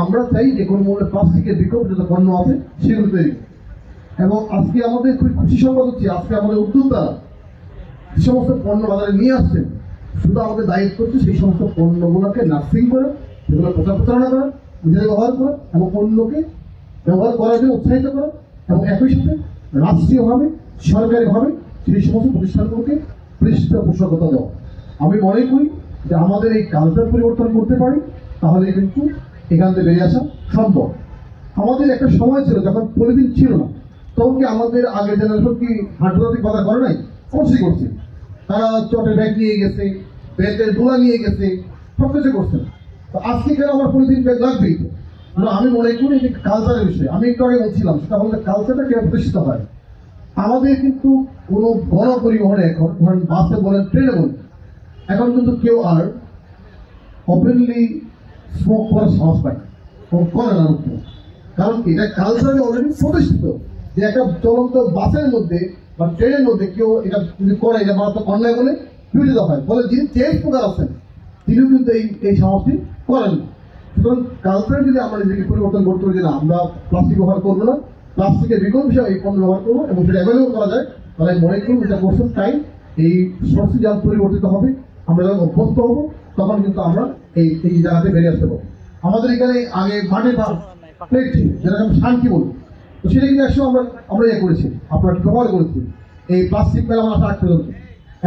আমরা চাই যে কোনো মূল্যে প্লাস্টিকের বিকল্প যত পণ্য আছে সেগুলো তৈরি, এবং আজকে আমাদের খুব খুশি সংবাদ হচ্ছে আজকে আমাদের উদ্যোক্তারা যে সমস্ত পণ্য বাজারে নিয়ে আসছেন, শুধু আমাদের দায়িত্ব হচ্ছে সেই সমস্ত পণ্যগুলোকে নার্সিং করে সেগুলো প্রচার প্রচারণা করা, নিজেদের ব্যবহার করা এবং অন্যকে ব্যবহার করার জন্য উৎসাহিত করা, এবং একই সাথে রাষ্ট্রীয়ভাবে সরকারিভাবে সেই সমস্ত প্রতিষ্ঠানগুলোকে পৃষ্ঠপোষকতা দেওয়া। আমি মনে করি যে আমাদের এই কালচার পরিবর্তন করতে পারি, তাহলে কিন্তু এখান থেকে বেরিয়ে আসা সম্ভব। আমাদের একটা সময় ছিল যখন পলিথিন ছিল না, তখন কি আমাদের আগের জেনারেশন কি আন্তর্জাতিক বাজার করে নাই? অবশ্যই করছে। তারা চটের ব্যাগ নিয়ে গেছে, ব্যাগের ডোলা নিয়ে গেছে, সব কিছু করছে। তো আজকে কেন আমার পলিথিন ব্যাগ লাগবেই? আমি মনে করি যে কালচারের বিষয় আমি একটু আগে বলছিলাম, সেটা হলে কালচারটা কেন প্রতিষ্ঠিত হয়। আমাদের কিন্তু কোনো গণপরিবহনে এখন ধরেন বাসে বলেন, ট্রেনে বলেন, এখন কিন্তু কেউ আর ওপেনলি স্মোক করার সাহস পায় না, করে না। কারণ এটা কালচারে অলরেডি প্রতিষ্ঠিত যে একটা চলন্ত বাসের মধ্যে বা ট্রেনের মধ্যে কেউ এটা যদি করে, এটা মারাত্মক অন্যায় বলে বিবেচিত হয়। ফলে যিনি চেঞ্জ প্রকার আছেন তিনিও কিন্তু এই সাহসটি করেন। সুতরাং কালচারে যদি আমরা নিজেকে পরিবর্তন করতে পারি যে না, আমরা প্লাস্টিক ব্যবহার করবো না, প্লাস্টিকের বিকল্প হিসাবে এই পণ্য ব্যবহার করবো এবং সেটা অ্যাভেলেবল করা যায়, তাহলে মনে করুন এটা কোর্সের টাইম এই শক্তি যখন পরিবর্তিত হবে, আমরা যখন অভ্যস্ত হবো, তখন কিন্তু আমরা এই জায়গাতে বেরিয়ে আসতে পারবো। আমাদের এখানে আগে মাঠে প্লেট ছিল, যেরকম শান্তি বলি, তো সেটা কিন্তু একসময় আমরা ইয়ে করেছি, আপনার ব্যবহার করেছি এই প্লাস্টিক মেলা আমরা আগ পর্যন্ত।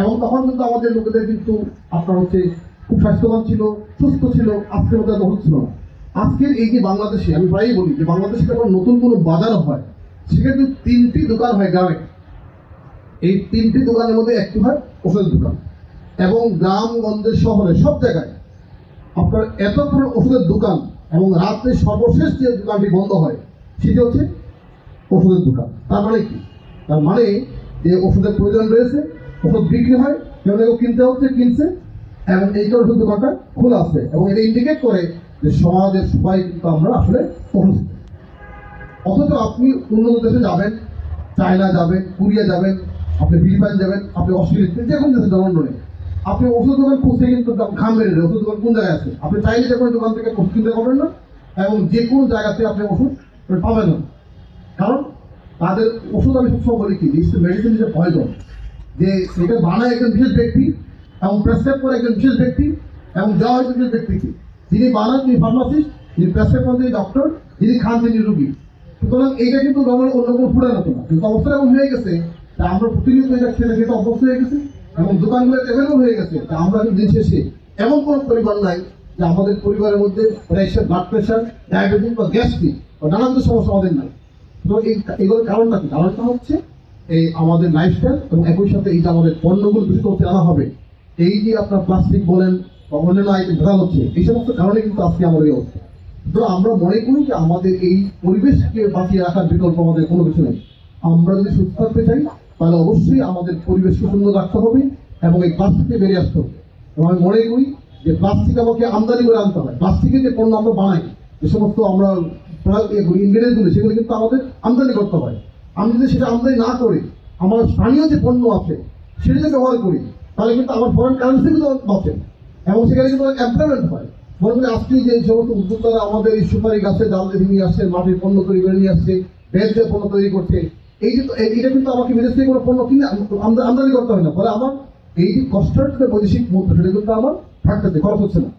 এবং তখন কিন্তু আমাদের লোকেদের কিন্তু আপনার হচ্ছে খুব স্বাস্থ্যবান ছিল, সুস্থ ছিল, আজকের মতো এত হচ্ছিল না। আজকের এই যে বাংলাদেশে, আমি প্রায়ই বলি যে বাংলাদেশে যখন নতুন কোনো বাজার হয়, সেখানে কিন্তু 3টি দোকান হয় গ্রামে। এই 3টি দোকানের মধ্যে একটি হয় ওষুধের দোকান, এবং গ্রামগঞ্জে শহরে সব জায়গায় আপনার এত পুরো ওষুধের দোকান, এবং রাত্রে সর্বশেষ যে দোকানটি বন্ধ হয় সেটি হচ্ছে ওষুধের দোকান। তার মানে কি? তার মানে যে ওষুধের প্রয়োজন রয়েছে, ওষুধ বিক্রি হয়, কেউ কেউ কিনতে হচ্ছে, কিনছে, এবং এই কারণে ওষুধ দোকানটা খোলা আছে, এবং এটা ইন্ডিকেট করে যে সমাজের সবাই কিন্তু আমরা আসলে অসুস্থ। অথচ আপনি উন্নত দেশে যাবেন, চায়না যাবেন, কোরিয়া যাবেন, আপনি ফিলিপাইন যাবেন, আপনি অস্ট্রেলিয়া, যে কোনো দেশে জন্ম নেই, আপনি ওষুধ দোকান খুঁজতে কিন্তু ঘাম বেড়ে যায়। ওষুধ দোকান কোন জায়গায় আছে? আপনি চাইলে যে কোনো দোকান থেকে ওষুধ কিনতে পারবেন না, এবং যে কোনো জায়গাতে আপনি ওষুধ পাবেন না। কারণ তাদের ওষুধ, আমি সবসময় বলি কি, মেডিসিন ইজ এ পয়জন, যে এটা বানায় একজন বিশেষ ব্যক্তি এবং প্রেসক্রাইব করে একজন বিশেষ ব্যক্তি, এবং দেওয়া হয় বিশেষ ব্যক্তিকে। যিনি বানান তিনি ফার্মাসিস্ট, যিনি প্রেসক্রাইব করেন তিনি ডক্টর, যিনি খান তিনি রুগী। সুতরাং এইটা কিন্তু নর্মাল অন্য কোনো ফুডের মতো না, কিন্তু অবস্থা এমন হয়ে গেছে তা আমরা প্রতিনিয়ত এটা খেতে অভ্যস্ত হয়ে গেছি, এবং দোকানগুলো অ্যাভেলেবল হয়ে গেছে। তা আমরা কিন্তু দিন শেষে এমন কোনো পরিবার নাই যে আমাদের পরিবারের মধ্যে প্রেশার, ব্লাড প্রেশার, ডায়াবেটিস বা গ্যাস্ট্রিক বা নানান সমস্যা আমাদের নাই। তো এগুলোর কারণটা কি? কারণটা হচ্ছে এই আমাদের লাইফস্টাইল, এবং একই সাথে এই যে আমাদের পণ্যগুলো দূষিত হতে আনা হবে, এই যে আপনার প্লাস্টিক বলেন বা অন্যান্য আইটেম ভেজাল হচ্ছে, এই সমস্ত কারণে কিন্তু আজকে আমাদের এই অবস্থা। তো আমরা মনে করি যে আমাদের এই পরিবেশকে বাঁচিয়ে রাখার বিকল্প আমাদের কোনো কিছু নেই। আমরা যদি সুস্থ থাকতে চাই, তাহলে অবশ্যই আমাদের পরিবেশকে সুন্দর রাখতে হবে এবং এই প্লাস্টিককে বেরিয়ে আসতে হবে। এবং আমি মনে করি যে প্লাস্টিক আমাকে আমদানি করে আনতে হয়। প্লাস্টিকের যে পণ্য আমরা বানাই, যে সমস্ত আমরা ইনগ্রেডিয়েন্টগুলো, সেগুলো কিন্তু আমাদের আমদানি করতে হয়। আমি যদি সেটা আমদানি না করে আমার স্থানীয় যে পণ্য আছে সেটা যদি ব্যবহার করি, তাহলে কিন্তু আমার ফরেন কারেন্সি কিন্তু বাঁচে, এবং সেখানে কিন্তু এমপ্লয়মেন্ট হয়। মনে করি আজকে যে সমস্ত উদ্যোক্তারা আমাদের এই সুপারি গাছে ডাল দিয়ে নিয়ে আসছে, মাটির পণ্য তৈরি করে নিয়ে আসছে, বেদ দিয়ে পণ্য তৈরি করছে, এই যে এটা কিন্তু আমাকে বিদেশ থেকে কোনো পণ্য কিনে আমদানি করতে হয় না। ফলে আমার এই যে কষ্টের যে বৈদেশিক মুদ্রা, সেটা কিন্তু আমার থাকতেছে, খরচ হচ্ছে না।